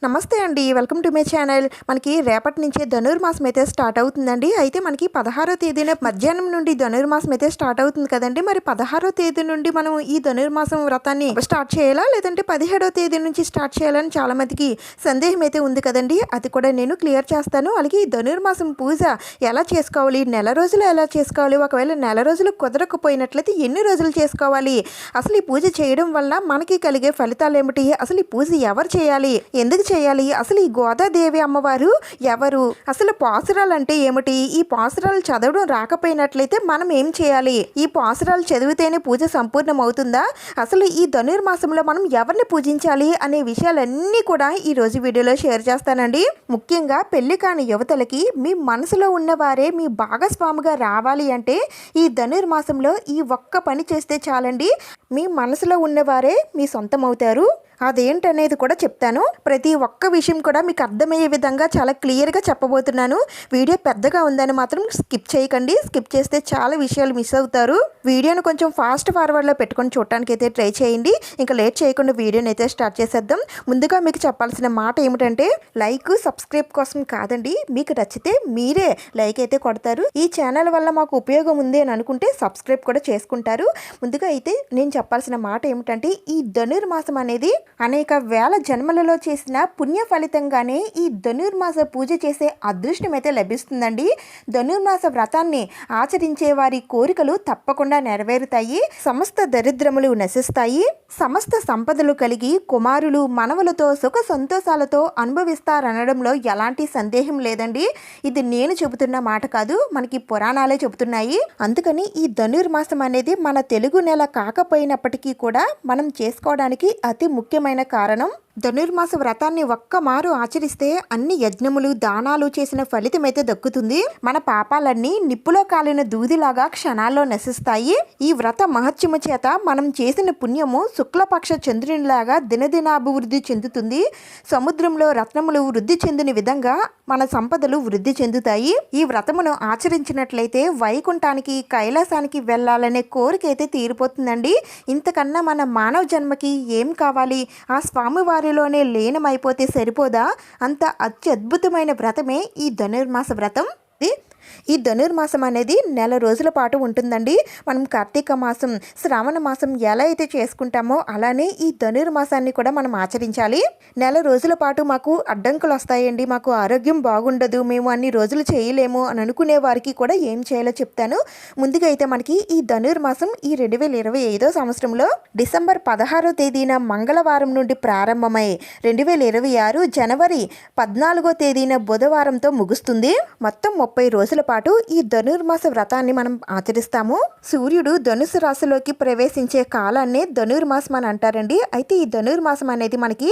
నమస్తే అండి. Welcome to my channel. మనకి రేపటి నుంచే ధనుర్మాసం అయితే స్టార్ట్ అవుతుందండి. అయితే మనకి 16వ తేదీన మధ్యాహ్నం నుండి ధనుర్మాసం అయితే స్టార్ట్ అవుతుంది కదండి. మరి 16వ తేదీ నుండి మనం ఈ ధనుర్మాసం వ్రతాన్ని స్టార్ట్ చేయాలా, లేదంటే 17వ తేదీ నుంచి స్టార్ట్ చేయాలని చాలా మందికి సందేహం అయితే ఉంది కదండి. అది కూడా నేను క్లియర్ చేస్తాను. అలాగే ఈ ధనుర్మాసం పూజ ఎలా చేసుకోవాలి, నెల రోజులు ఎలా చేసుకోవాలి, ఒకవేళ నెల రోజులు కుదరకపోయినట్లయితే ఎన్ని రోజులు చేసుకోవాలి, అసలు ఈ పూజ చేయడం వల్ల మనకి కలిగే ఫలితాలు ఏమిటి, అసలు ఈ పూజ ఎవరు చేయాలి, ఎందుకు చేయాలి, అసలు ఈ గోదాదేవి అమ్మవారు ఎవరు, అసలు పాసురాలు అంటే ఏమిటి, ఈ పాసురాలు చదవడం రాకపోయినట్లయితే మనం ఏం చేయాలి, ఈ పాసురాలు చదివితేనే పూజ సంపూర్ణం అవుతుందా, అసలు ఈ ధనుర్మాసంలో మనం ఎవరిని పూజించాలి అనే విషయాలన్నీ కూడా ఈ రోజు వీడియోలో షేర్ చేస్తానండి. ముఖ్యంగా పెళ్లి కాని యువతలకి మీ మనసులో ఉన్నవారే మీ భాగస్వామిగా రావాలి అంటే ఈ ధనుర్మాసంలో ఈ ఒక్క పని చేస్తే చాలండి. మీ మనసులో ఉన్నవారే మీ సొంతం అవుతారు. అదేంటనేది కూడా చెప్తాను. ప్రతి ఒక్క విషయం కూడా మీకు అర్థమయ్యే విధంగా చాలా క్లియర్గా చెప్పబోతున్నాను. వీడియో పెద్దగా ఉందని మాత్రం స్కిప్ చేయకండి. స్కిప్ చేస్తే చాలా విషయాలు మిస్ అవుతారు. వీడియోను కొంచెం ఫాస్ట్ ఫార్వర్డ్లో పెట్టుకొని చూడటానికి అయితే ట్రై చేయండి. ఇంకా లేట్ చేయకుండా వీడియోని అయితే స్టార్ట్ చేసేద్దాం. ముందుగా మీకు చెప్పాల్సిన మాట ఏమిటంటే లైక్ సబ్స్క్రైబ్ కోసం కాదండి. మీకు నచ్చితే మీరే లైక్ అయితే కొడతారు. ఈ ఛానల్ వల్ల మాకు ఉపయోగం ఉంది అని అనుకుంటే సబ్స్క్రైబ్ కూడా చేసుకుంటారు. ముందుగా అయితే నేను చెప్పాల్సిన మాట ఏమిటంటే ఈ ధనుర్మాసం అనేది అనేక వేల జన్మలలో చేసిన పుణ్య ఫలితంగానే ఈ ధనుర్మాస పూజ చేసే అదృష్టం అయితే లభిస్తుందండి. ధనుర్మాస వ్రతాన్ని ఆచరించే వారి కోరికలు తప్పకుండా నెరవేరుతాయి. సమస్త దరిద్రములు నశిస్తాయి. సమస్త సంపదలు కలిగి కుమారులు మనవలతో సుఖ సంతోషాలతో అనుభవిస్తారనడంలో ఎలాంటి సందేహం లేదండి. ఇది నేను చెబుతున్న మాట కాదు, మనకి పురాణాలే చెబుతున్నాయి. అందుకని ఈ ధనుర్మాసం అనేది మన తెలుగు నెల కాకపోయినప్పటికీ కూడా మనం చేసుకోవడానికి అతి ముఖ్యమైన కారణం. ధనుర్మాస వ్రతాన్ని ఒక్కమారు ఆచరిస్తే అన్ని యజ్ఞములు దానాలు చేసిన ఫలితం అయితే దక్కుతుంది. మన పాపాలన్నీ నిప్పులో కాలిన దూదిలాగా క్షణాల్లో నశిస్తాయి. ఈ వ్రత మహత్యము చేత మనం చేసిన పుణ్యము శుక్లపక్ష చంద్రునిలాగా దినదినాభివృద్ధి చెందుతుంది. సముద్రంలో రత్నములు వృద్ధి చెందిన విధంగా మన సంపదలు వృద్ధి చెందుతాయి. ఈ వ్రతమును ఆచరించినట్లయితే వైకుంఠానికి కైలాసానికి వెళ్ళాలనే కోరిక అయితే తీరిపోతుందండి. ఇంతకన్నా మన మానవ జన్మకి ఏం కావాలి, ఆ స్వామివారి లోనే లీనమైపోతే సరిపోదా? అంత అత్యద్భుతమైన వ్రతమే ఈ ధనుర్మాస వ్రతం. ఈ ధనుర్మాసం అనేది నెల రోజుల పాటు ఉంటుందండి. మనం కార్తీక మాసం, శ్రావణ మాసం ఎలా అయితే చేసుకుంటామో అలానే ఈ ధనుర్మాసాన్ని కూడా మనం ఆచరించాలి. నెల రోజుల పాటు మాకు అడ్డంకులు వస్తాయండి, మాకు ఆరోగ్యం బాగుండదు, మేము అన్ని రోజులు చేయలేము అని అనుకునే వారికి కూడా ఏం చేయాలో చెప్తాను. ముందుగా అయితే మనకి ఈ ధనుర్మాసం ఈ 2025 సంవత్సరంలో డిసెంబర్ 16వ తేదీన మంగళవారం నుండి ప్రారంభమై 2026 జనవరి 14వ తేదీన బుధవారంతో ముగుస్తుంది. మొత్తం 30 రోజుల పాటు ఈ ధనుర్మాస వ్రతాన్ని మనం ఆచరిస్తాము. సూర్యుడు ధనుసు రాశిలోకి ప్రవేశించే కాలాన్ని ధనుర్మాసం అని అంటారండి. అయితే ఈ ధనుర్మాసం అనేది మనకి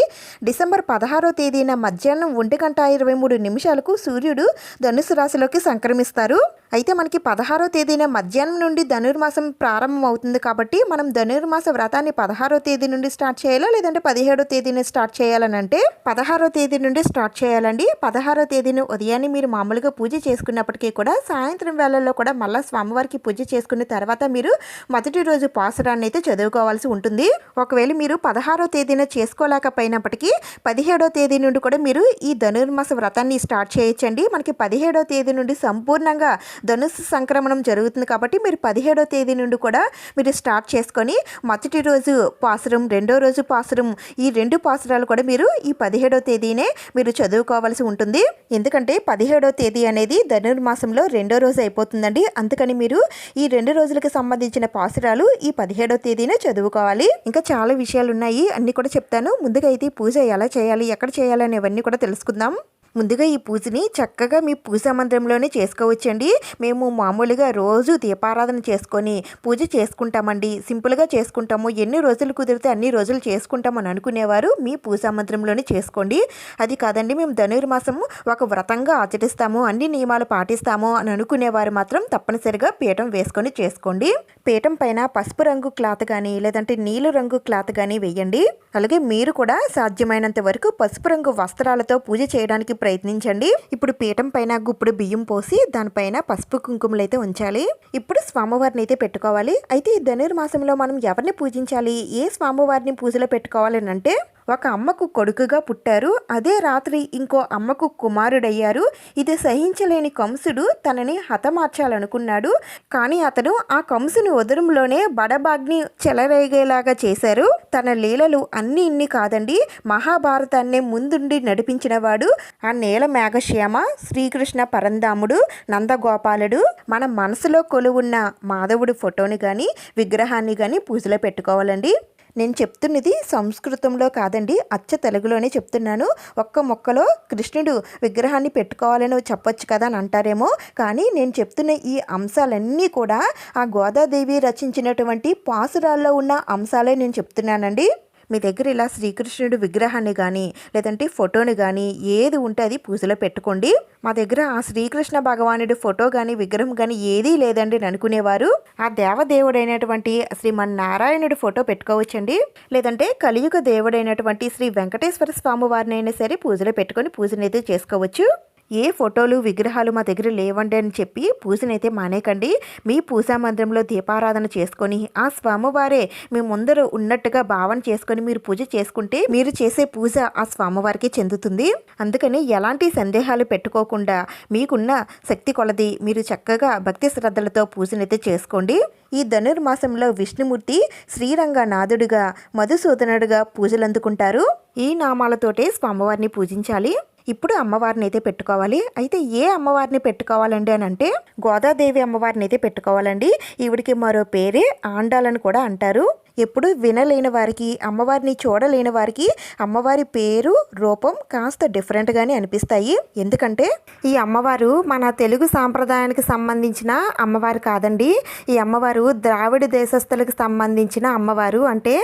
డిసెంబర్ 16వ తేదీన మధ్యాహ్నం 1:23 సూర్యుడు ధనుసు రాశిలోకి సంక్రమిస్తారు. అయితే మనకి 16వ తేదీన మధ్యాహ్నం నుండి ధనుర్మాసం ప్రారంభం అవుతుంది కాబట్టి మనం ధనుర్మాస వ్రతాన్ని 16వ తేదీ నుండి స్టార్ట్ చేయాలా, లేదంటే 17వ తేదీని స్టార్ట్ చేయాలని అంటే 16వ తేదీ నుండి స్టార్ట్ చేయాలండి. 16వ తేదీని ఉదయాన్నే మీరు మామూలుగా పూజ చేసుకున్నప్పటికీ కూడా సాయంత్రం వేళల్లో కూడా మళ్ళీ స్వామివారికి పూజ చేసుకున్న తర్వాత మీరు మొదటి రోజు పాసురాన్ని అయితే చదువుకోవాల్సి ఉంటుంది. ఒకవేళ మీరు 16వ తేదీన చేసుకోలేకపోయినప్పటికీ 17వ తేదీ నుండి కూడా మీరు ఈ ధనుర్మాస వ్రతాన్ని స్టార్ట్ చేయొచ్చండి. మనకి 17వ తేదీ నుండి సంపూర్ణంగా ధనుస్సు సంక్రమణం జరుగుతుంది కాబట్టి మీరు 17వ తేదీ నుండి కూడా మీరు స్టార్ట్ చేసుకొని మొదటి రోజు పాసురం, రెండో రోజు పాసురం, ఈ 2 పాసురాలు కూడా మీరు ఈ 17వ తేదీనే మీరు చదువుకోవాల్సి ఉంటుంది. ఎందుకంటే 17వ తేదీ అనేది ధనుర్మాసంలో రెండో రోజు అయిపోతుందండి. అందుకని మీరు ఈ 2 రోజులకు సంబంధించిన పాసురాలు ఈ 17వ తేదీనే చదువుకోవాలి. ఇంకా చాలా విషయాలు ఉన్నాయి, అన్నీ కూడా చెప్తాను. ముందుగా అయితే పూజ ఎలా చేయాలి, ఎక్కడ చేయాలి అనేవన్నీ కూడా తెలుసుకుందాం. ముందుగా ఈ పూజని చక్కగా మీ పూజా మందిరంలోనే చేసుకోవచ్చండి. మేము మామూలుగా రోజు దీపారాధన చేసుకొని పూజ చేసుకుంటామండి, సింపుల్గా చేసుకుంటాము, ఎన్ని రోజులు కుదిరితే అన్ని రోజులు చేసుకుంటామని అనుకునేవారు మీ పూజా మందిరంలోనే చేసుకోండి. అది కాదండి మేము ధనుర్మాసం ఒక వ్రతంగా ఆచరిస్తాము, అన్ని నియమాలు పాటిస్తాము అని అనుకునేవారు మాత్రం తప్పనిసరిగా పీఠం వేసుకొని చేసుకోండి. పీఠం పైన పసుపు రంగు క్లాత్ కానీ లేదంటే నీలి రంగు క్లాత్ కానీ వేయండి. అలాగే మీరు కూడా సాధ్యమైనంత వరకు పసుపు రంగు వస్త్రాలతో పూజ చేయడానికి ప్రయత్నించండి. ఇప్పుడు పీఠం పైన గుప్పుడు బియ్యం పోసి దానిపైన పసుపు కుంకుమలు అయితే ఉంచాలి. ఇప్పుడు స్వామివారిని అయితే పెట్టుకోవాలి. అయితే ఈ ధనుర్మాసంలో మనం ఎవరిని పూజించాలి, ఏ స్వామివారిని పూజలో పెట్టుకోవాలని అంటే ఒక అమ్మకు కొడుకుగా పుట్టారు. అదే రాత్రి ఇంకో అమ్మకు కుమారుడయ్యారు. ఇది సహించలేని కంసుడు తనని హతమార్చాలనుకున్నాడు. కానీ అతను ఆ కంసుని ఉదరంలోనే బడబాగ్ని చెలరేగేలాగా చేశారు. తన లీలలు అన్ని ఇన్ని కాదండి, మహాభారతాన్నే ముందుండి నడిపించినవాడు ఆ నీల మేఘశ్యామ శ్రీకృష్ణ పరంధాముడు నందగోపాలుడు. మన మనసులో కొలువున్న మాధవుడి ఫోటోని కానీ విగ్రహాన్ని కానీ పూజలో పెట్టుకోవాలండి. నేను చెప్తున్నది సంస్కృతంలో కాదండి, అచ్చ తెలుగులోనే చెప్తున్నాను. ఒక్క మొక్కలో కృష్ణుడు విగ్రహాన్ని పెట్టుకోవాలని చెప్పొచ్చు కదా అని అంటారేమో, కానీ నేను చెప్తున్న ఈ అంశాలన్నీ కూడా ఆ గోదాదేవి రచించినటువంటి పాసురాల్లో ఉన్న అంశాలే నేను చెప్తున్నానండి. మీ దగ్గర ఇలా శ్రీకృష్ణుడు విగ్రహాన్ని కానీ లేదంటే ఫోటోని కానీ ఏది ఉంటే అది పూజలో పెట్టుకోండి. మా దగ్గర ఆ శ్రీకృష్ణ భగవానుడి ఫోటో కానీ విగ్రహం కానీ ఏదీ లేదండి అనుకునేవారు ఆ దేవదేవుడైనటువంటి శ్రీమన్నారాయణుడి ఫోటో పెట్టుకోవచ్చండి. లేదంటే కలియుగ దేవుడైనటువంటి శ్రీ వెంకటేశ్వర స్వామి వారినైనా సరే పూజలో పెట్టుకొని పూజనైతే చేసుకోవచ్చు. ఏ ఫోటోలు విగ్రహాలు మా దగ్గర లేవండి అని చెప్పి పూజనైతే మానేకండి. మీ పూజా మందిరంలో దీపారాధన చేసుకొని ఆ స్వామివారే మీ ముందర ఉన్నట్టుగా భావన చేసుకొని మీరు పూజ చేసుకుంటే మీరు చేసే పూజ ఆ స్వామివారికి చెందుతుంది. అందుకని ఎలాంటి సందేహాలు పెట్టుకోకుండా మీకున్న శక్తి కొలది మీరు చక్కగా భక్తి శ్రద్ధలతో పూజనైతే చేసుకోండి. ఈ ధనుర్మాసంలో విష్ణుమూర్తి శ్రీరంగనాథుడిగా మధుసూదనుడిగా పూజలు అందుకుంటారు. ఈ నామాలతోటే స్వామివారిని పూజించాలి. ఇప్పుడు అమ్మవారిని అయితే పెట్టుకోవాలి. అయితే ఏ అమ్మవారిని పెట్టుకోవాలండి అని అంటే గోదాదేవి అమ్మవారిని అయితే పెట్టుకోవాలండి. ఈవిడికి మరో పేరే ఆండాలని కూడా అంటారు. ఎప్పుడు వినలేని వారికి, అమ్మవారిని చూడలేని వారికి అమ్మవారి పేరు రూపం కాస్త డిఫరెంట్గానే అనిపిస్తాయి. ఎందుకంటే ఈ అమ్మవారు మన తెలుగు సాంప్రదాయానికి సంబంధించిన అమ్మవారు కాదండి. ఈ అమ్మవారు ద్రావిడ దేశస్థులకు సంబంధించిన అమ్మవారు. అంటే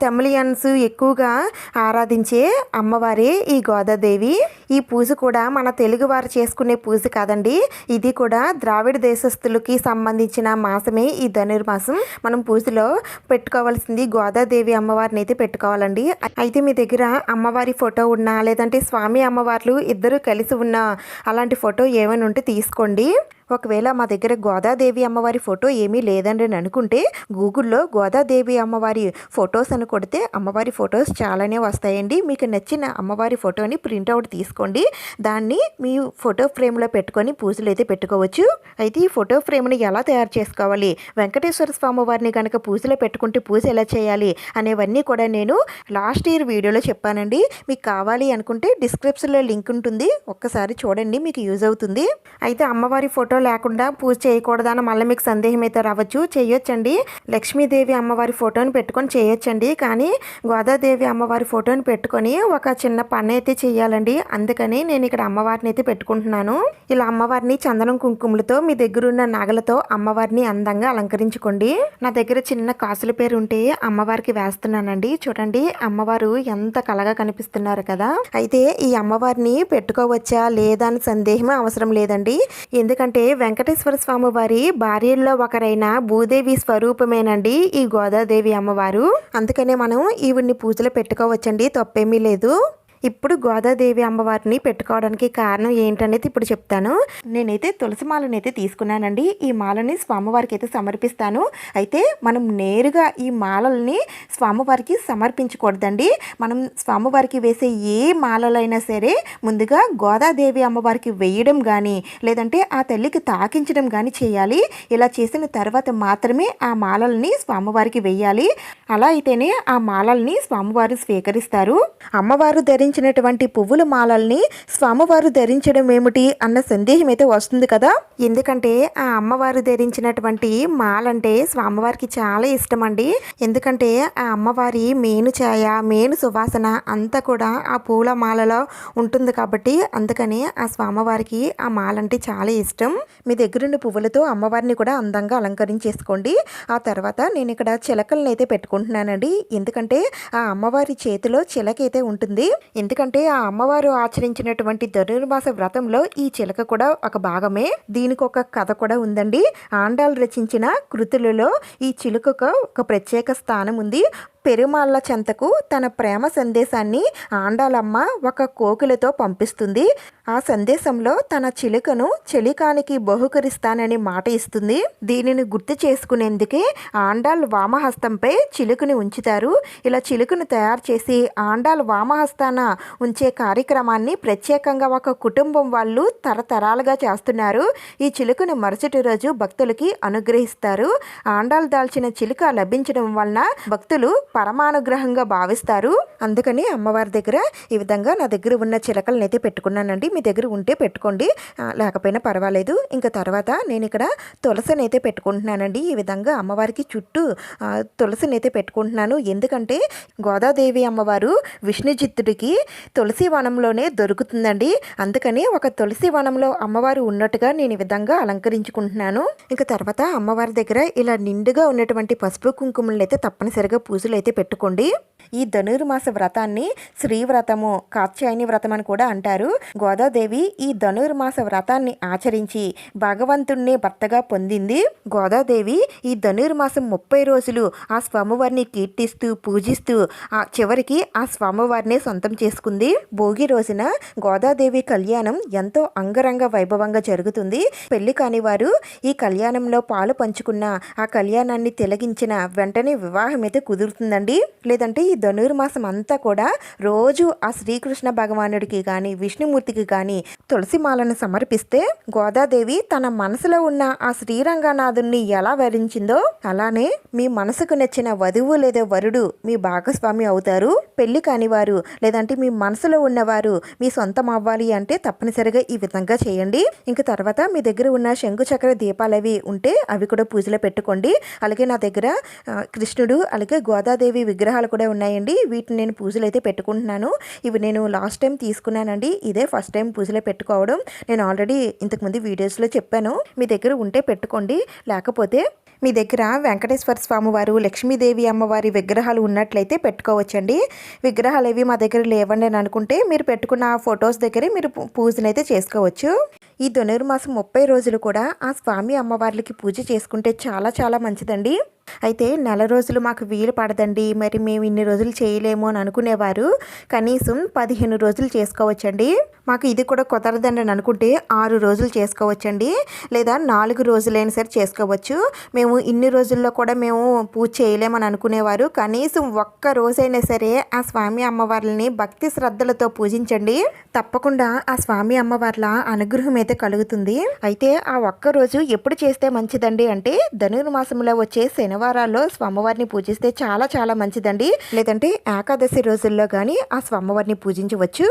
తమిళియన్స్ ఎక్కువగా ఆరాధించే అమ్మవారే ఈ గోదాదేవి. ఈ పూజ కూడా మన తెలుగు వారు చేసుకునే పూజ కాదండి. ఇది కూడా ద్రావిడ దేశస్థులకి సంబంధించిన మాసమే ఈ ధనుర్మాసం. మనం పూజలో పెట్టుకోవాల్సింది గోదాదేవి అమ్మవారిని అయితే పెట్టుకోవాలండి. అయితే మీ దగ్గర అమ్మవారి ఫోటో ఉన్నా లేదంటే స్వామి అమ్మవార్లు ఇద్దరు కలిసి ఉన్న అలాంటి ఫోటో ఏమైనా ఉంటే తీసుకోండి. ఒకవేళ మా దగ్గర గోదాదేవి అమ్మవారి ఫోటో ఏమీ లేదండి అని అనుకుంటే గూగుల్లో గోదాదేవి అమ్మవారి ఫొటోస్ అని కొడితే అమ్మవారి ఫొటోస్ చాలానే వస్తాయండి. మీకు నచ్చిన అమ్మవారి ఫోటోని ప్రింట్అవుట్ తీసుకోండి. దాన్ని మీ ఫోటో ఫ్రేమ్లో పెట్టుకొని పూజలు అయితే పెట్టుకోవచ్చు. అయితే ఈ ఫోటో ఫ్రేమ్ని ఎలా తయారు చేసుకోవాలి, వెంకటేశ్వర స్వామి వారిని కనుక పూజలో పెట్టుకుంటే పూజ ఎలా చేయాలి అనేవన్నీ కూడా నేను లాస్ట్ ఇయర్ వీడియోలో చెప్పానండి. మీకు కావాలి అనుకుంటే డిస్క్రిప్షన్లో లింక్ ఉంటుంది, ఒక్కసారి చూడండి, మీకు యూజ్ అవుతుంది. అయితే అమ్మవారి ఫోటో లేకుండా పూజ చేయకూడదని మళ్ళీ మీకు సందేహం అయితే రావచ్చు. చేయొచ్చండి. లక్ష్మీదేవి అమ్మవారి ఫోటోని పెట్టుకొని చేయొచ్చండి. కానీ గోదాదేవి అమ్మవారి ఫోటోని పెట్టుకొని ఒక చిన్న పని అయితే చేయాలండి. అందుకని నేను ఇక్కడ అమ్మవారిని అయితే పెట్టుకుంటున్నాను. ఇలా అమ్మవారిని చందనం కుంకుమలతో మీ దగ్గరున్న నగలతో అమ్మవారిని అందంగా అలంకరించుకోండి. నా దగ్గర చిన్న కాసుల పేరు ఉంటే అమ్మవారికి వేస్తున్నానండి. చూడండి అమ్మవారు ఎంత కళగా కనిపిస్తున్నారు కదా. అయితే ఈ అమ్మవారిని పెట్టుకోవచ్చా లేదా అని సందేహం అవసరం లేదండి. ఎందుకంటే వెంకటేశ్వర స్వామి వారి భార్యల్లో ఒకరైన భూదేవి స్వరూపమేనండి ఈ గోదాదేవి అమ్మవారు. అందుకనే మనం ఈవిడ్ని పూజలో పెట్టుకోవచ్చండి, తప్పేమీ లేదు. ఇప్పుడు గోదాదేవి అమ్మవారిని పెట్టుకోవడానికి కారణం ఏంటనేది ఇప్పుడు చెప్తాను. నేనైతే తులసి మాలని అయితే తీసుకున్నానండి. ఈ మాలని స్వామివారికి అయితే సమర్పిస్తాను. అయితే మనం నేరుగా ఈ మాలల్ని స్వామివారికి సమర్పించకూడదండి. మనం స్వామివారికి వేసే ఏ మాలలైనా సరే ముందుగా గోదాదేవి అమ్మవారికి వేయడం కానీ లేదంటే ఆ తల్లికి తాకించడం కానీ చేయాలి. ఇలా చేసిన తర్వాత మాత్రమే ఆ మాలల్ని స్వామివారికి వేయాలి. అలా అయితేనే ఆ మాలల్ని స్వామివారు స్వీకరిస్తారు. అమ్మవారు ధరించినటువంటి పువ్వుల మాలల్ని స్వామివారు ధరించడం ఏమిటి అన్న సందేహం అయితే వస్తుంది కదా. ఎందుకంటే ఆ అమ్మవారు ధరించినటువంటి మాలంటే స్వామివారికి చాలా ఇష్టం అండి. ఎందుకంటే ఆ అమ్మవారి మేను ఛాయ, మేను సువాసన అంతా కూడా ఆ పూల మాలలో ఉంటుంది కాబట్టి అందుకని ఆ స్వామివారికి ఆ మాలంటే చాలా ఇష్టం. మీ దగ్గరున్న పువ్వులతో అమ్మవారిని కూడా అందంగా అలంకరించేసుకోండి. ఆ తర్వాత నేను ఇక్కడ చిలకలను అయితే పెట్టుకుంటున్నానండి. ఎందుకంటే ఆ అమ్మవారి చేతిలో చిలక అయితే ఉంటుంది. ఎందుకంటే ఆ అమ్మవారు ఆచరించినటువంటి ధనుర్మాస వ్రతంలో ఈ చిలక కూడా ఒక భాగమే. దీనికి ఒక కథ కూడా ఉందండి. ఆండాళ్ళు రచించిన కృతులలో ఈ చిలుకకు ఒక ప్రత్యేక స్థానం ఉంది. పెరుమాళ్ళ చెంతకు తన ప్రేమ సందేశాన్ని ఆండాలమ్మ ఒక కోకిలతో పంపిస్తుంది. ఆ సందేశంలో తన చిలుకను చెలికానికి బహుకరిస్తానని మాట ఇస్తుంది. దీనిని గుర్తు చేసుకునేందుకే ఆండాల్ వామహస్తంపై చిలుకని ఉంచుతారు. ఇలా చిలుకను తయారు చేసి ఆండాల్ వామహస్తాన ఉంచే కార్యక్రమాన్ని ప్రత్యేకంగా ఒక కుటుంబం వాళ్ళు తరతరాలుగా చేస్తున్నారు. ఈ చిలుకను మరుసటి రోజు భక్తులకి అనుగ్రహిస్తారు. ఆండాల్ దాల్చిన చిలుక లభించడం వలన భక్తులు పరమానుగ్రహంగా భావిస్తారు. అందుకని అమ్మవారి దగ్గర ఈ విధంగా నా దగ్గర ఉన్న చిలకలను అయితే పెట్టుకున్నానండి. మీ దగ్గర ఉంటే పెట్టుకోండి, లేకపోయినా పర్వాలేదు. ఇంకా తర్వాత నేను ఇక్కడ తులసిని అయితే పెట్టుకుంటున్నానండి. ఈ విధంగా అమ్మవారికి చుట్టూ తులసిని అయితే పెట్టుకుంటున్నాను. ఎందుకంటే గోదాదేవి అమ్మవారు విష్ణుజిత్తుడికి తులసి వనంలోనే దొరుకుతుందండి. అందుకని ఒక తులసి వనంలో అమ్మవారు ఉన్నట్టుగా నేను ఈ విధంగా అలంకరించుకుంటున్నాను. ఇంకా తర్వాత అమ్మవారి దగ్గర ఇలా నిండుగా ఉన్నటువంటి పసుపు కుంకుమలను అయితే తప్పనిసరిగా పూజలు అయితే పెట్టుకోండి. ఈ ధనుర్మాస వ్రతాన్ని శ్రీవ్రతము, కాత్యాయని వ్రతం అని కూడా అంటారు. గోదాదేవి ఈ ధనుర్మాస వ్రతాన్ని ఆచరించి భగవంతుణ్ణి భర్తగా పొందింది. గోదాదేవి ఈ ధనుర్మాసం 30 రోజులు ఆ స్వామివారిని కీర్తిస్తూ పూజిస్తూ చివరికి ఆ స్వామివారిని సొంతం చేసుకుంది. భోగి రోజున గోదాదేవి కళ్యాణం ఎంతో అంగరంగ వైభవంగా జరుగుతుంది. పెళ్లి కాని వారు ఈ కళ్యాణంలో పాలు పంచుకున్న ఆ కళ్యాణాన్ని తిలగించిన వెంటనే వివాహం అయితే కుదురుతుందండి. లేదంటే ఈ ధనుర్మాసం అంతా కూడా రోజు ఆ శ్రీకృష్ణ భగవానుడికి కానీ విష్ణుమూర్తికి కానీ తులసి మాలను సమర్పిస్తే గోదాదేవి తన మనసులో ఉన్న ఆ శ్రీరంగనాథుణ్ణి ఎలా వరించిందో అలానే మీ మనసుకు నచ్చిన వధువు లేదా వరుడు మీ భాగస్వామి అవుతారు. పెళ్లి కాని వారు లేదంటే మీ మనసులో ఉన్నవారు మీ సొంతం అవ్వాలి అంటే తప్పనిసరిగా ఈ విధంగా చేయండి. ఇంకా తర్వాత మీ దగ్గర ఉన్న శంకుచక్ర దీపాలవి ఉంటే అవి కూడా పూజలో పెట్టుకోండి. అలాగే నా దగ్గర కృష్ణుడు అలాగే గోదాదేవి విగ్రహాలు కూడా ఉన్నాయండి. వీటిని నేను పూజలు అయితే పెట్టుకుంటున్నాను. ఇవి నేను లాస్ట్ టైం తీసుకున్నానండి. ఇదే ఫస్ట్ టైం పూజలో పెట్టుకోవడం. నేను ఆల్రెడీ ఇంతకుముందు వీడియోస్లో చెప్పాను. మీ దగ్గర ఉంటే పెట్టుకోండి, లేకపోతే మీ దగ్గర వెంకటేశ్వర స్వామి వారు, లక్ష్మీదేవి అమ్మవారి విగ్రహాలు ఉన్నట్లయితే పెట్టుకోవచ్చండి. విగ్రహాలు ఏవి మా దగ్గర లేవండి అని అనుకుంటే మీరు పెట్టుకున్న ఫొటోస్ దగ్గరే మీరు పూజలు అయితే చేసుకోవచ్చు. ఈ ధనుర్మాసం 30 రోజులు కూడా ఆ స్వామి అమ్మవార్లకి పూజ చేసుకుంటే చాలా చాలా మంచిదండి. అయితే నెల రోజులు మాకు వీలు పడదండి, మరి మేము ఇన్ని రోజులు చేయలేము అని అనుకునేవారు కనీసం 15 రోజులు చేసుకోవచ్చండి. మాకు ఇది కూడా కుదరదండి అని అనుకుంటే 6 రోజులు చేసుకోవచ్చండి, లేదా 4 రోజులైనా సరే చేసుకోవచ్చు. మేము ఇన్ని రోజుల్లో కూడా మేము పూజ చేయలేమని అనుకునేవారు కనీసం ఒక్క రోజైనా సరే ఆ స్వామి అమ్మవార్లని భక్తి శ్రద్ధలతో పూజించండి. తప్పకుండా ఆ స్వామి అమ్మవార్ల అనుగ్రహం అయితే కలుగుతుంది. అయితే ఆ ఒక్క రోజు ఎప్పుడు చేస్తే మంచిదండి అంటే ధనుర్మాసంలో వచ్చే శనివారాల్లో స్వామివారిని పూజిస్తే చాలా చాలా మంచిదండి. లేదంటే ఏకాదశి రోజుల్లో కానీ ఆ స్వామివారిని పూజించవచ్చు.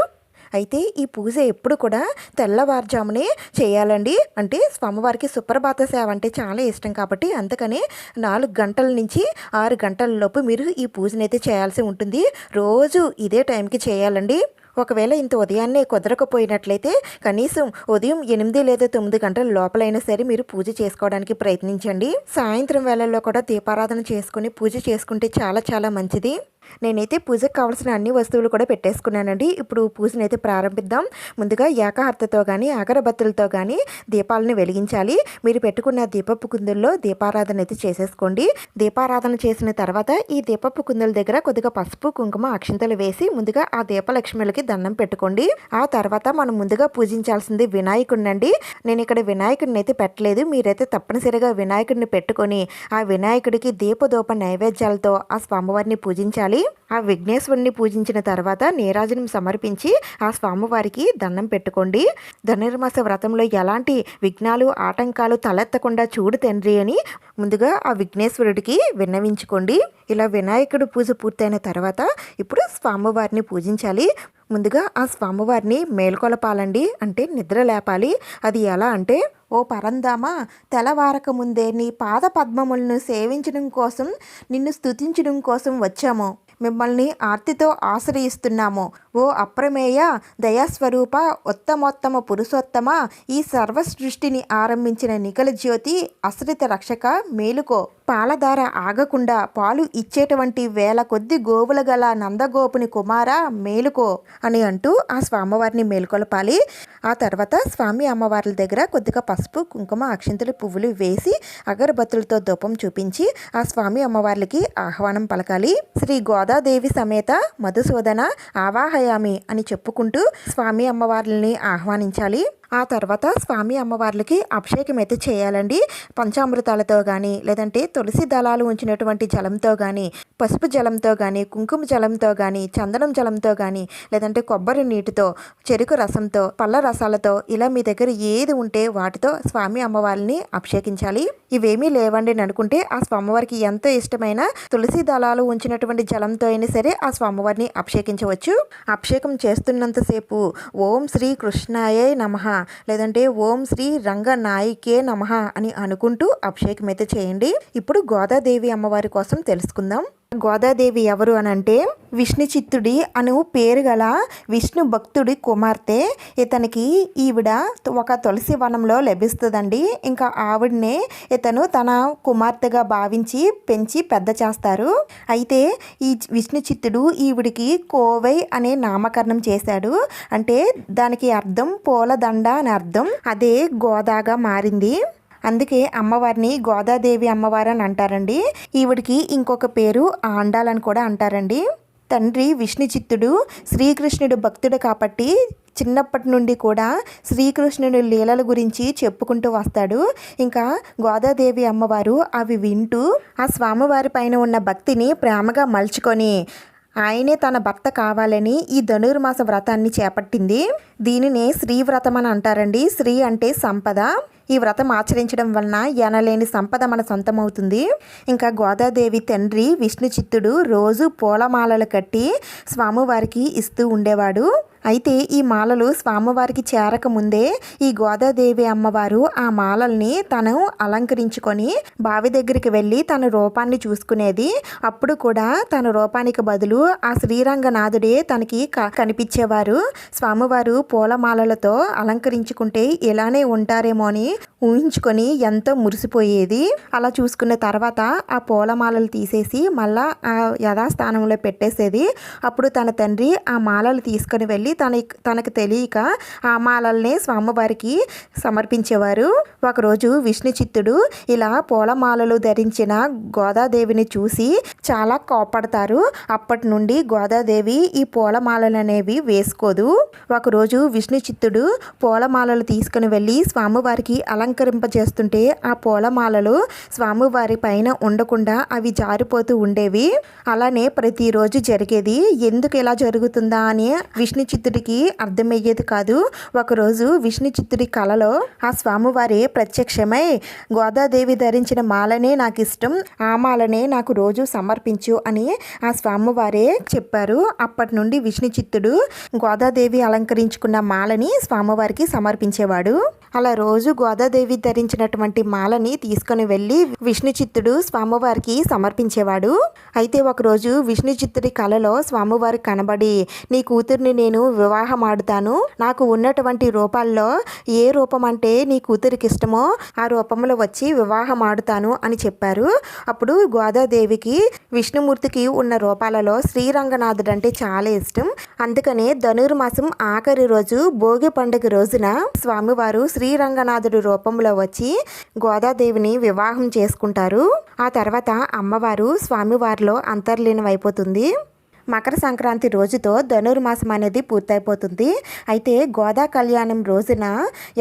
అయితే ఈ పూజ ఎప్పుడు కూడా తెల్లవారుజామునే చేయాలండి. అంటే స్వామివారికి సుప్రభాత సేవ అంటే చాలా ఇష్టం కాబట్టి అందుకని 4 గంటల నుంచి 6 గంటల లోపు మీరు ఈ పూజనైతే చేయాల్సి ఉంటుంది. రోజు ఇదే టైంకి చేయాలండి. ఒకవేళ ఇంత ఉదయాన్నే కుదరకపోయినట్లయితే కనీసం ఉదయం 8 లేదా 9 గంటల లోపలైనా సరే మీరు పూజ చేసుకోవడానికి ప్రయత్నించండి. సాయంత్రం వేళల్లో కూడా దీపారాధన చేసుకుని పూజ చేసుకుంటే చాలా చాలా మంచిది. నేనైతే పూజకు కావాల్సిన అన్ని వస్తువులు కూడా పెట్టేసుకున్నానండి. ఇప్పుడు పూజను అయితే ప్రారంభిద్దాం. ముందుగా ఏకహారతతో కానీ అగరబత్తులతో కానీ దీపాలను వెలిగించాలి. మీరు పెట్టుకున్న దీపపు కుందుల్లో దీపారాధన అయితే చేసేసుకోండి. దీపారాధన చేసిన తర్వాత ఈ దీపపు కుందుల దగ్గర కొద్దిగా పసుపు కుంకుమ అక్షింతలు వేసి ముందుగా ఆ దీపలక్ష్మిలకి దండం పెట్టుకోండి. ఆ తర్వాత మనం ముందుగా పూజించాల్సింది వినాయకుడిని అండి. నేను ఇక్కడ వినాయకుడిని అయితే పెట్టలేదు. మీరైతే తప్పనిసరిగా వినాయకుడిని పెట్టుకొని ఆ వినాయకుడికి దీపదూప నైవేద్యాలతో ఆ స్వామివారిని పూజించాలి. ఆ విఘ్నేశ్వరుని పూజించిన తర్వాత నీరాజనం సమర్పించి ఆ స్వామివారికి దండం పెట్టుకోండి. ధనుర్మాస వ్రతంలో ఎలాంటి విఘ్నాలు ఆటంకాలు తలెత్తకుండా చూడు తండ్రి అని ముందుగా ఆ విఘ్నేశ్వరుడికి విన్నవించుకోండి. ఇలా వినాయకుడు పూజ పూర్తయిన తర్వాత ఇప్పుడు స్వామివారిని పూజించాలి. ముందుగా ఆ స్వామివారిని మేల్కొలపాలండి, అంటే నిద్ర లేపాలి. అది ఎలా అంటే, ఓ పరంధామ, తెల్లవారక ముందే నీ పాద పద్మములను సేవించడం కోసం నిన్ను స్తుతించడం కోసం వచ్చాము. మిమ్మల్ని ఆర్తితో ఆశ్రయిస్తున్నాము. ఓ ఓ అప్రమేయ దయాస్వరూప ఉత్తమోత్తమ పురుషోత్తమ, ఈ సర్వ సృష్టిని ఆరంభించిన నిఖిల జ్యోతి ఆశ్రిత రక్షక మేలుకో. పాలధార ఆగకుండా పాలు ఇచ్చేటువంటి వేల కొద్ది గోవుల గల నందగోపుని కుమార మేలుకో అని అంటూ ఆ స్వామివారిని మేలుకొలపాలి. ఆ తర్వాత స్వామి అమ్మవార్ల దగ్గర కొద్దిగా పసుపు కుంకుమ అక్షింతలు పువ్వులు వేసి అగరబత్తులతో ధూపం చూపించి ఆ స్వామి అమ్మవార్లకి ఆహ్వానం పలకాలి. శ్రీ గోదాదేవి సమేత మధుసూదన ఆవాహయామి అని చెప్పుకుంటూ స్వామి అమ్మవార్లని ఆహ్వానించాలి. ఆ తర్వాత స్వామి అమ్మవార్లకి అభిషేకం అయితే చేయాలండి. పంచామృతాలతో కానీ, లేదంటే తులసి దళాలు ఉంచినటువంటి జలంతో కానీ, పసుపు జలంతో కానీ, కుంకుమ జలంతో కానీ, చందనం జలంతో కానీ, లేదంటే కొబ్బరి నీటితో, చెరుకు రసంతో, పళ్ళ రసాలతో, ఇలా మీ దగ్గర ఏది ఉంటే వాటితో స్వామి అమ్మవారిని అభిషేకించాలి. ఇవేమీ లేవండి అని అనుకుంటే ఆ స్వామివారికి ఎంతో ఇష్టమైన తులసి దళాలు ఉంచినటువంటి జలంతో అయినా సరే ఆ స్వామివారిని అభిషేకించవచ్చు. అభిషేకం చేస్తున్నంతసేపు ఓం శ్రీ కృష్ణాయే నమః, లేదంటే ఓం శ్రీ రంగనాయికే నమః అని అనుకుంటూ అభిషేకం అయితే చేయండి. ఇప్పుడు గోదాదేవి అమ్మవారి కోసం తెలుసుకుందాం. గోదాదేవి ఎవరు అని అంటే విష్ణు చిత్తుడి అను పేరు గల విష్ణు భక్తుడి కుమార్తె. ఇతనికి ఈవిడ ఒక తులసి వనంలో లభిస్తుందండి. ఇంకా ఆవిడనే ఇతను తన కుమార్తెగా భావించి పెంచి పెద్ద చేస్తారు. అయితే ఈ విష్ణు చిత్తుడు ఈవిడికి కోవై అనే నామకరణం చేశాడు. అంటే దానికి అర్థం పూలదండ అని అర్థం. అదే గోదాగా మారింది. అందుకే అమ్మవారిని గోదాదేవి అమ్మవారు అని అంటారండి. ఈవిడికి ఇంకొక పేరు ఆండాలని కూడా అంటారండి. తండ్రి విష్ణు చిత్తుడు శ్రీకృష్ణుడు భక్తుడు కాబట్టి చిన్నప్పటి నుండి కూడా శ్రీకృష్ణుని లీలల గురించి చెప్పుకుంటూ వస్తాడు. ఇంకా గోదాదేవి అమ్మవారు అవి వింటూ ఆ స్వామివారి పైన ఉన్న భక్తిని ప్రేమగా మలుచుకొని ఆయనే తన భర్త కావాలని ఈ ధనుర్మాస వ్రతాన్ని చేపట్టింది. దీనినే శ్రీవ్రతం అని అంటారండి. శ్రీ అంటే సంపద. ఈ వ్రతం ఆచరించడం వలన ఎనలేని సంపద మన సొంతమవుతుంది. ఇంకా గోదాదేవి తండ్రి విష్ణు చిత్తుడు రోజు పూలమాలలు కట్టి స్వామివారికి ఇస్తూ ఉండేవాడు. అయితే ఈ మాలలు స్వామివారికి చేరక ముందే ఈ గోదాదేవి అమ్మవారు ఆ మాలల్ని తను అలంకరించుకొని బావి దగ్గరికి వెళ్ళి తన రూపాన్ని చూసుకునేది. అప్పుడు కూడా తన రూపానికి బదులు ఆ శ్రీరంగనాథుడే తనకి కనిపించేవారు. స్వామివారు పూలమాలలతో అలంకరించుకుంటే ఇలానే ఉంటారేమో అని ఊహించుకొని ఎంతో మురిసిపోయేది. అలా చూసుకున్న తర్వాత ఆ పూలమాలలు తీసేసి మళ్ళా ఆ యథాస్థానంలో పెట్టేసేది. అప్పుడు తన తండ్రి ఆ మాలలు తీసుకొని వెళ్ళి తనకు తెలియక ఆ మాలల్ని స్వామివారికి సమర్పించేవారు. ఒకరోజు విష్ణు చిత్తుడు ఇలా పూలమాలలు ధరించిన గోదాదేవిని చూసి చాలా కోపడతారు. అప్పటి నుండి గోదాదేవి ఈ పూలమాలలు అనేవి వేసుకోదు. ఒకరోజు విష్ణు చిత్తుడు పూలమాలలు తీసుకుని వెళ్ళి స్వామివారికి అలంకరింపజేస్తుంటే ఆ పూలమాలలు స్వామివారి పైన ఉండకుండా అవి జారిపోతూ ఉండేవి. అలానే ప్రతిరోజు జరిగేది. ఎందుకు ఇలా జరుగుతుందా అని విష్ణు చిత్తుడికి అర్థమయ్యేది కాదు. ఒకరోజు విష్ణు చిత్తుడి కలలో ఆ స్వామివారి ప్రత్యక్షమై గోదాదేవి ధరించిన మాలనే నాకు ఇష్టం, ఆ మాలనే నాకు రోజు సమర్పించు అని ఆ స్వామివారే చెప్పారు. అప్పటి నుండి విష్ణు చిత్తుడు గోదాదేవి అలంకరించుకున్న మాలని స్వామివారికి సమర్పించేవాడు. అలా రోజు గోదాదేవి ధరించినటువంటి మాలని తీసుకొని వెళ్ళి విష్ణు చిత్తుడు స్వామివారికి సమర్పించేవాడు. అయితే ఒకరోజు విష్ణు చిత్తుడి కలలో స్వామివారికి కనబడి నీ కూతుర్ని నేను వివాహం ఆడుతాను, నాకు ఉన్నటువంటి రూపాల్లో ఏ రూపం అంటే నీ కూతురికి ఇష్టమో ఆ రూపంలో వచ్చి వివాహం ఆడుతాను అని చెప్పారు. అప్పుడు గోదాదేవికి విష్ణుమూర్తికి ఉన్న రూపాలలో శ్రీరంగనాథుడు అంటే చాలా ఇష్టం. అందుకనే ధనుర్మాసం ఆఖరి రోజు భోగి పండుగ రోజున స్వామివారు శ్రీరంగనాథుడి రూపంలో వచ్చి గోదాదేవిని వివాహం చేసుకుంటారు. ఆ తర్వాత అమ్మవారు స్వామివారిలో అంతర్లీనమైపోతుంది. మకర సంక్రాంతి రోజుతో ధనుర్మాసం అనేది పూర్తయిపోతుంది. అయితే గోదా కళ్యాణం రోజున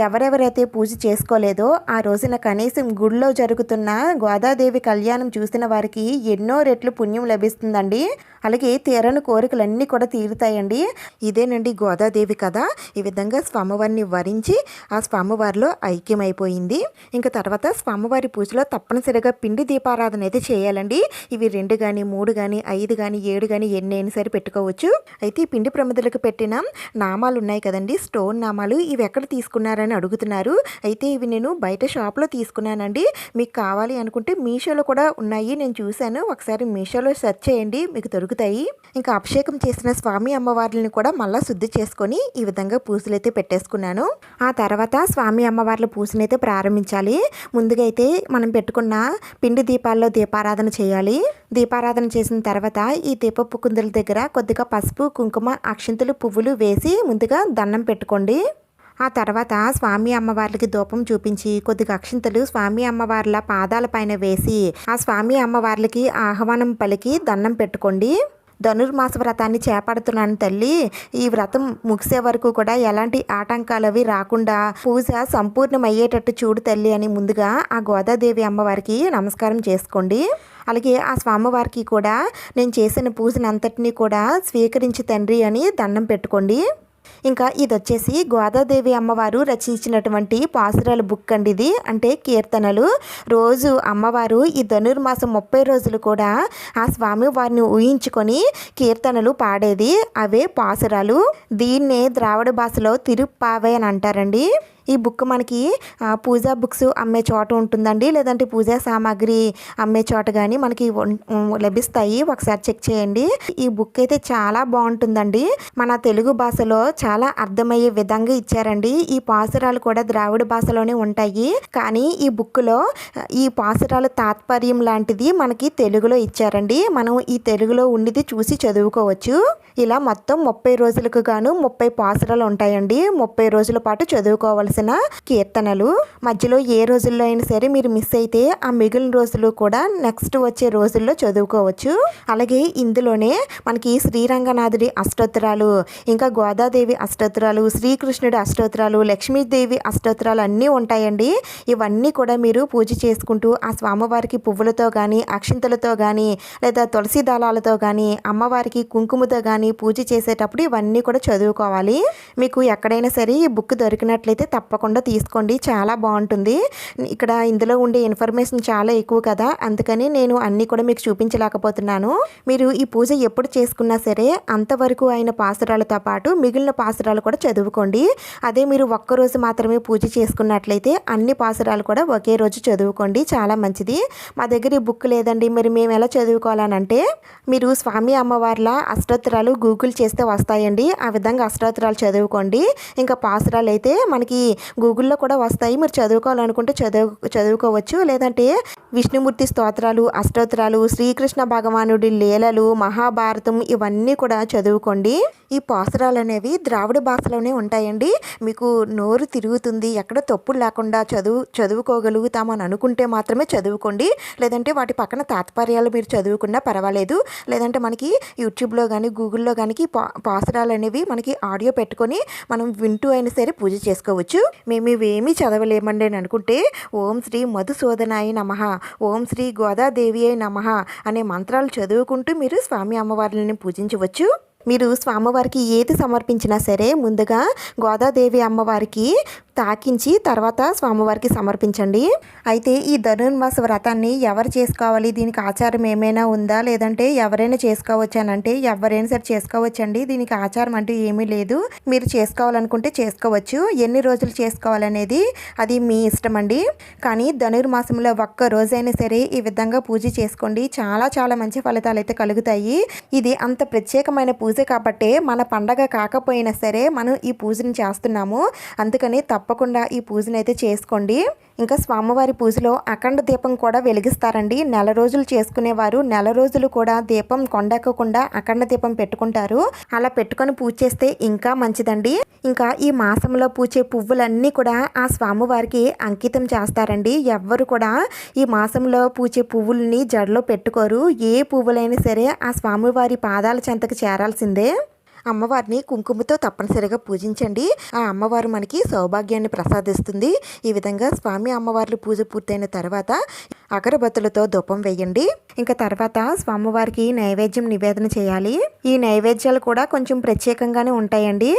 ఎవరెవరైతే పూజ చేసుకోలేదో ఆ రోజున కనీసం గుడిలో జరుగుతున్న గోదాదేవి కళ్యాణం చూసిన వారికి ఎన్నో రెట్లు పుణ్యం లభిస్తుందండి. అలాగే తీరని కోరికలన్నీ కూడా తీరుతాయండి. ఇదేనండి గోదాదేవి కథ. ఈ విధంగా స్వామివారిని వరించి ఆ స్వామివారిలో ఐక్యమైపోయింది. ఇంకా తర్వాత స్వామివారి పూజలో తప్పనిసరిగా పిండి దీపారాధన అయితే చేయాలండి. ఇవి 2 కానీ 3 కానీ 5 కానీ 7 కానీ ఎన్ని నామాన్ని అయినా సరే పెట్టుకోవచ్చు. అయితే ఈ పిండి ప్రమిదలకు పెట్టిన నామాలు ఉన్నాయి కదండి, స్టోన్ నామాలు, ఇవి ఎక్కడ తీసుకున్నారని అడుగుతున్నారు. అయితే ఇవి నేను బయట షాప్లో తీసుకున్నానండి. మీకు కావాలి అనుకుంటే మీషోలో కూడా ఉన్నాయి, నేను చూశాను. ఒకసారి మీషోలో సెర్చ్ చేయండి, మీకు దొరుకుతాయి. ఇంకా అభిషేకం చేసిన స్వామి అమ్మవార్లని కూడా మళ్ళీ శుద్ధి చేసుకొని ఈ విధంగా పూజలు అయితే పెట్టేసుకున్నాను. ఆ తర్వాత స్వామి అమ్మవార్ల పూజనైతే ప్రారంభించాలి. ముందుగా అయితే మనం పెట్టుకున్న పిండి దీపాల్లో దీపారాధన చేయాలి. దీపారాధన చేసిన తర్వాత ఈ దీపపు కుందుల దగ్గర కొద్దిగా పసుపు, కుంకుమ, అక్షింతలు, పువ్వులు వేసి ముందుగా దండం పెట్టుకోండి. ఆ తర్వాత స్వామి అమ్మవార్లకి ధూపం చూపించి కొద్దిగా అక్షింతలు స్వామి అమ్మవార్ల పాదాల పైన వేసి ఆ స్వామి అమ్మవార్లకి ఆహ్వానం పలికి దండం పెట్టుకోండి. ధనుర్మాస వ్రతాన్ని చేపడుతున్నాను తల్లి, ఈ వ్రతం ముగిసే వరకు కూడా ఎలాంటి ఆటంకాలు అవి రాకుండా పూజ సంపూర్ణమయ్యేటట్టు చూడు తల్లి అని ముందుగా ఆ గోదాదేవి అమ్మవారికి నమస్కారం చేసుకోండి. అలాగే ఆ స్వామివారికి కూడా నేను చేసిన పూజనంతటినీ కూడా స్వీకరించి తండ్రి అని దండం పెట్టుకోండి. ఇంకా ఇది వచ్చేసి గోదాదేవి అమ్మవారు రచించినటువంటి పాసురాల బుక్ అండి ఇది, అంటే కీర్తనలు. రోజు అమ్మవారు ఈ ధనుర్మాసం 30 రోజులు కూడా ఆ స్వామి వారిని ఊహించుకొని కీర్తనలు పాడేది, అవే పాసురాలు. దీన్నే ద్రావిడ భాషలో తిరుప్పావై అని అంటారండి. ఈ బుక్ మనకి పూజా బుక్స్ అమ్మే చోట ఉంటుందండి, లేదంటే పూజా సామాగ్రి అమ్మే చోట కానీ మనకి లభిస్తాయి. ఒకసారి చెక్ చేయండి. ఈ బుక్ అయితే చాలా బాగుంటుందండి. మన తెలుగు భాషలో చాలా అర్థమయ్యే విధంగా ఇచ్చారండి. ఈ పాసురాలు కూడా ద్రావిడ భాషలోనే ఉంటాయి, కానీ ఈ బుక్లో ఈ పాసురాల తాత్పర్యం లాంటిది మనకి తెలుగులో ఇచ్చారండి. మనం ఈ తెలుగులో ఉండిది చూసి చదువుకోవచ్చు. ఇలా మొత్తం 30 రోజులకు గాను 30 పాసురాలు ఉంటాయండి. 30 రోజుల పాటు చదువుకోవాల్సి కీర్తనలు. మధ్యలో ఏ రోజుల్లో అయినా సరే మీరు మిస్ అయితే ఆ మిగిలిన రోజులు కూడా నెక్స్ట్ వచ్చే రోజుల్లో చదువుకోవచ్చు. అలాగే ఇందులోనే మనకి శ్రీరంగనాథుడి అష్టోత్తరాలు, ఇంకా గోదాదేవి అష్టోత్తరాలు, శ్రీకృష్ణుడి అష్టోత్తరాలు, లక్ష్మీదేవి అష్టోత్తరాలు అన్నీ ఉంటాయండి. ఇవన్నీ కూడా మీరు పూజ చేసుకుంటూ ఆ స్వామివారికి పువ్వులతో కానీ, అక్షింతలతో కానీ, లేదా తులసి దళాలతో కానీ, అమ్మవారికి కుంకుమతో కానీ పూజ చేసేటప్పుడు ఇవన్నీ కూడా చదువుకోవాలి. మీకు ఎక్కడైనా సరే ఈ బుక్ దొరికినట్లయితే తప్పకుండా తీసుకోండి, చాలా బాగుంటుంది. ఇక్కడ ఇందులో ఉండే ఇన్ఫర్మేషన్ చాలా ఎక్కువ కదా, అందుకని నేను అన్నీ కూడా మీకు చూపించలేకపోతున్నాను. మీరు ఈ పూజ ఎప్పుడు చేసుకున్నా సరే అంతవరకు అయిన పాసురాలతో పాటు మిగిలిన పాసురాలు కూడా చదువుకోండి. అదే మీరు ఒక్కరోజు మాత్రమే పూజ చేసుకున్నట్లయితే అన్ని పాసురాలు కూడా ఒకే రోజు చదువుకోండి, చాలా మంచిది. మా దగ్గర ఈ బుక్ లేదండి, మరి మేము ఎలా చదువుకోవాలనంటే మీరు స్వామి అమ్మవార్ల అష్టోత్తరాలు గూగుల్ చేస్తే వస్తాయండి. ఆ విధంగా అష్టోత్తరాలు చదువుకోండి. ఇంకా పాసురాలు అయితే మనకి గూగుల్లో కూడా వస్తాయి, మీరు చదువుకోవాలనుకుంటే చదువుకోవచ్చు. లేదంటే విష్ణుమూర్తి స్తోత్రాలు, అష్టోత్తరాలు, శ్రీకృష్ణ భగవానుడి లీలలు, మహాభారతం ఇవన్నీ కూడా చదువుకోండి. ఈ పాసురాలు అనేవి ద్రావిడ భాషలోనే ఉంటాయండి. మీకు నోరు తిరుగుతుంది, ఎక్కడ తప్పులు లేకుండా చదువుకోగలుగుతామని అనుకుంటే మాత్రమే చదువుకోండి. లేదంటే వాటి పక్కన తాత్పర్యాలు మీరు చదువుకున్నా పర్వాలేదు. లేదంటే మనకి యూట్యూబ్లో కానీ గూగుల్లో కానీ పాసురాలు అనేవి మనకి ఆడియో పెట్టుకొని మనం వింటూ అయినా సరే పూజ చేసుకోవచ్చు. మేము ఇవేమీ చదవలేమండి అని అనుకుంటే ఓం శ్రీ మధుసూదనాయ నమః, ఓం శ్రీ గోదాదేవి అయి నమః అనే మంత్రాలు చదువుకుంటూ మీరు స్వామి అమ్మవార్లని పూజించవచ్చు. మీరు స్వామివారికి ఏది సమర్పించినా సరే ముందుగా గోదాదేవి అమ్మవారికి తాకించి తర్వాత స్వామివారికి సమర్పించండి. అయితే ఈ ధనుర్మాస వ్రతాన్ని ఎవరు చేసుకోవాలి, దీనికి ఆచారం ఏమైనా ఉందా, లేదంటే ఎవరైనా చేసుకోవచ్చు అని అంటే ఎవరైనా సరే చేసుకోవచ్చండి. దీనికి ఆచారం అంటూ ఏమీ లేదు, మీరు చేసుకోవాలనుకుంటే చేసుకోవచ్చు. ఎన్ని రోజులు చేసుకోవాలనేది అది మీ ఇష్టం అండి. కానీ ధనుర్మాసంలో ఒక్క రోజైనా సరే ఈ విధంగా పూజ చేసుకోండి, చాలా చాలా మంచి ఫలితాలు అయితే కలుగుతాయి. ఇది అంత ప్రత్యేకమైన పూజ కాబట్టి మన పండగ కాకపోయినా సరే మనం ఈ పూజను చేస్తున్నాము, అందుకని తప్పకుండా ఈ పూజను అయితే చేసుకోండి. ఇంకా స్వామివారి పూజలో అఖండ దీపం కూడా వెలిగిస్తారండి. నెల రోజులు చేసుకునేవారు నెల రోజులు కూడా దీపం కొండెక్కకుండా అఖండ దీపం పెట్టుకుంటారు. అలా పెట్టుకొని పూజ చేస్తే ఇంకా మంచిదండి. ఇంకా ఈ మాసంలో పూచే పువ్వులన్నీ కూడా ఆ స్వామివారికి అంకితం చేస్తారండి. ఎవ్వరు కూడా ఈ మాసంలో పూచే పువ్వుల్ని జడలో పెట్టుకోరు. ఏ పువ్వులైనా సరే ఆ స్వామివారి పాదాల చెంతకు చేరాల్సిందే. అమ్మవారిని కుంకుమతో తప్పనిసరిగా పూజించండి. ఆ అమ్మవారు మనకి సౌభాగ్యాన్ని ప్రసాదిస్తుంది. ఈ విధంగా స్వామి అమ్మవార్ల పూజ పూర్తయిన తర్వాత అగరబత్తులతో ధూపం వేయండి. ఇంకా తర్వాత స్వామివారికి నైవేద్యం నివేదన చేయాలి. ఈ నైవేద్యాలు కూడా కొంచెం ప్రత్యేకంగానే ఉంటాయండి.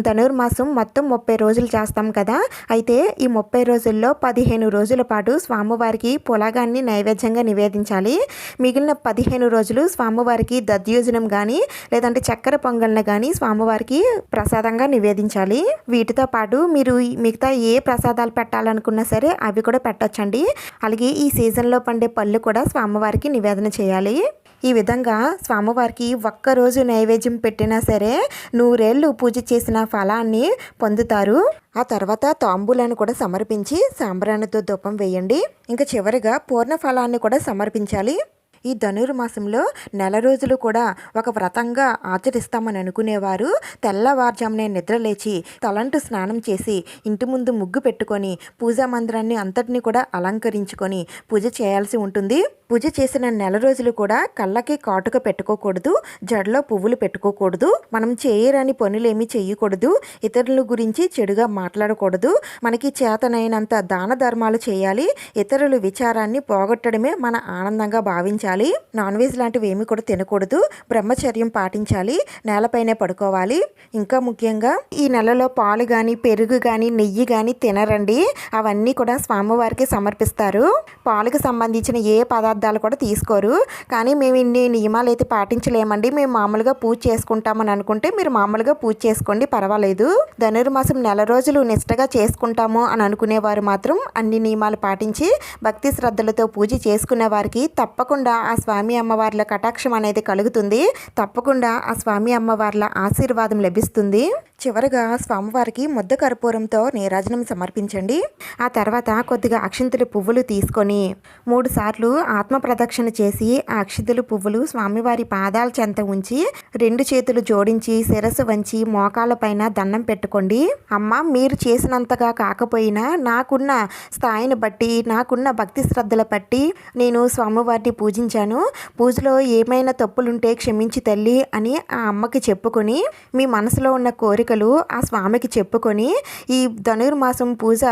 ధనుర్మాసం మొత్తం 30 రోజులు చేస్తాం కదా, అయితే ఈ 30 రోజుల్లో 15 రోజుల పాటు స్వామివారికి పులగాన్ని నైవేద్యంగా నివేదించాలి. మిగిలిన 15 రోజులు స్వామివారికి దధ్యోజనం కానీ లేదంటే చక్కెర పొంగల్ని కానీ స్వామివారికి ప్రసాదంగా నివేదించాలి. వీటితో పాటు మీరు మిగతా ఏ ప్రసాదాలు పెట్టాలనుకున్నా సరే అవి కూడా పెట్టొచ్చండి. అలాగే ఈ సీజన్లో పండే పళ్ళు కూడా స్వామివారికి నివేదన చేయాలి. ఈ విధంగా స్వామివారికి ఒక్కరోజు నైవేద్యం పెట్టినా సరే 100 ఏళ్ళు పూజ చేసిన ఫలాన్ని పొందుతారు. ఆ తర్వాత తాంబూలాన్ని కూడా సమర్పించి సాంబ్రాణితో ధూపం వేయండి. ఇంకా చివరిగా పూర్ణ ఫలాన్ని కూడా సమర్పించాలి. ఈ ధనుర్మాసంలో నెల రోజులు కూడా ఒక వ్రతంగా ఆచరిస్తామని అనుకునేవారు తెల్లవారుజామునే నిద్రలేచి తలంటు స్నానం చేసి ఇంటి ముందు ముగ్గు పెట్టుకొని పూజా మందిరాన్ని అంతటినీ కూడా అలంకరించుకొని పూజ చేయాల్సి ఉంటుంది. పూజ చేసిన నెల రోజులు కూడా కళ్ళకి కాటుక పెట్టుకోకూడదు, జడలో పువ్వులు పెట్టుకోకూడదు, మనం చేయరాని పనులేమీ చేయకూడదు, ఇతరుల గురించి చెడుగా మాట్లాడకూడదు, మనకి చేతనైనంత దాన ధర్మాలు చేయాలి, ఇతరుల విచారాన్ని పోగొట్టడమే మన ఆనందంగా భావించాలి. నాన్ వెజ్ లాంటివి ఏమీ కూడా తినకూడదు, బ్రహ్మచర్యం పాటించాలి, నేలపైనే పడుకోవాలి. ఇంకా ముఖ్యంగా ఈ నెలలో పాలు కానీ పెరుగు కానీ నెయ్యి కానీ తినరండి. అవన్నీ కూడా స్వామివారికి సమర్పిస్తారు. పాలకు సంబంధించిన ఏ పదార్థాలు కూడా తీసుకోరు. కానీ మేము ఇన్ని నియమాలు అయితే పాటించలేమండి, మేము మామూలుగా పూజ చేసుకుంటామని అనుకుంటే మీరు మామూలుగా పూజ చేసుకోండి, పర్వాలేదు. ధనుర్మాసం నెల రోజులు నిష్టగా చేసుకుంటాము అని అనుకునేవారు మాత్రం అన్ని నియమాలు పాటించి భక్తి శ్రద్ధలతో పూజ చేసుకునే వారికి తప్పకుండా ఆ స్వామి అమ్మవార్ల కటాక్షం అనేది కలుగుతుంది. తప్పకుండా ఆ స్వామి అమ్మవార్ల ఆశీర్వాదం లభిస్తుంది. చివరగా స్వామివారికి ముద్ద కర్పూరంతో నీరాజనం సమర్పించండి. ఆ తర్వాత కొద్దిగా అక్షింతలు పువ్వులు తీసుకొని 3 సార్లు ఆత్మ ప్రదక్షిణ చేసి ఆ అక్షింతలు పువ్వులు స్వామివారి పాదాల చెంత ఉంచి 2 చేతులు జోడించి శిరస్సు వంచి మోకాళ్ళ పైన దండం పెట్టుకోండి. అమ్మ, మీరు చేసినంతగా కాకపోయినా నాకున్న స్థాయిని బట్టి నాకున్న భక్తి శ్రద్ధల బట్టి నేను స్వామివారిని పూజించాను, పూజలో ఏమైనా తప్పులుంటే క్షమించి తల్లి అని ఆ అమ్మకి చెప్పుకొని మీ మనసులో ఉన్న కోరికలు ఆ స్వామికి చెప్పుకొని ఈ ధనుర్మాసం పూజ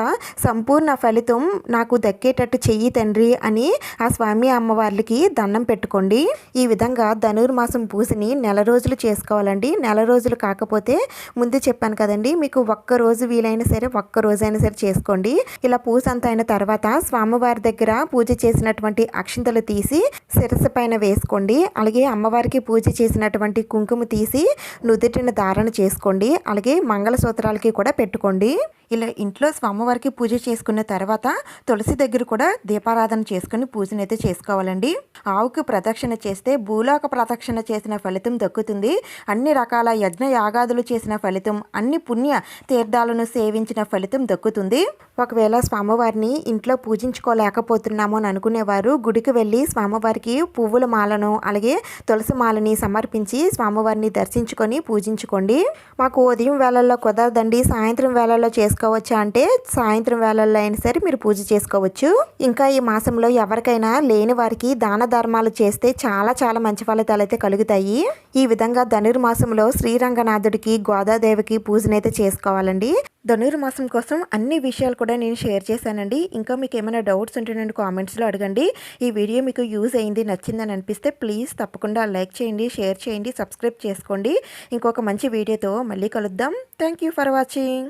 సంపూర్ణ ఫలితం నాకు దక్కేటట్టు చెయ్యి తండ్రి అని ఆ స్వామి అమ్మవార్లకి దండం పెట్టుకోండి. ఈ విధంగా ధనుర్మాసం పూజని నెల రోజులు చేసుకోవాలండి. నెల రోజులు కాకపోతే ముందు చెప్పాను కదండి, మీకు ఒక్కరోజు వీలైనా సరే ఒక్కరోజైనా సరే చేసుకోండి. ఇలా పూజ అంతా అయిన తర్వాత స్వామివారి దగ్గర పూజ చేసినటువంటి అక్షింతలు తీసి శిరస్సు పైన వేసుకోండి. అలాగే అమ్మవారికి పూజ చేసినటువంటి కుంకుమ తీసి నుదుటిన ధారణ చేసుకోండి. అలాగే మంగళసూత్రాలకి కూడా పెట్టుకోండి. ఇలా ఇంట్లో స్వామివారికి పూజ చేసుకున్న తర్వాత తులసి దగ్గర కూడా దీపారాధన చేసుకుని పూజనైతే చేసుకోవాలండి. ఆవుకి ప్రదక్షిణ చేస్తే భూలోక ప్రదక్షిణ చేసిన ఫలితం దక్కుతుంది. అన్ని రకాల యజ్ఞ యాగాదులు చేసిన ఫలితం, అన్ని పుణ్య తీర్థాలను సేవించిన ఫలితం దక్కుతుంది. ఒకవేళ స్వామివారిని ఇంట్లో పూజించుకోలేకపోతున్నాము అని అనుకునేవారు గుడికి వెళ్ళి స్వామివారికి పువ్వుల మాలను అలాగే తులసి మాలని సమర్పించి స్వామివారిని దర్శించుకొని పూజించుకోండి. మాకు ఉదయం వేళల్లో కుదరదండి, సాయంత్రం వేళల్లో చేసుకోవచ్చా అంటే సాయంత్రం వేళల్లో అయినా సరే మీరు పూజ చేసుకోవచ్చు. ఇంకా ఈ మాసంలో ఎవరికైనా లేని వారికి దాన ధర్మాలు చేస్తే చాలా చాలా మంచి ఫలితాలు అయితే కలుగుతాయి. ఈ విధంగా ధనుర్మాసంలో శ్రీరంగనాథుడికి గోదాదేవికి పూజనైతే చేసుకోవాలండి. ధనుర్మాసం కోసం అన్ని విషయాలు కూడా నేను షేర్ చేశానండి. ఇంకా మీకు ఏమైనా డౌట్స్ ఉంటే నేను కామెంట్స్లో అడగండి. ఈ వీడియో మీకు యూజ్ అయింది, నచ్చిందని అనిపిస్తే ప్లీజ్ తప్పకుండా లైక్ చేయండి, షేర్ చేయండి, సబ్స్క్రైబ్ చేసుకోండి. ఇంకొక మంచి వీడియోతో మళ్ళీ కలుద్దాం. Thank you for watching.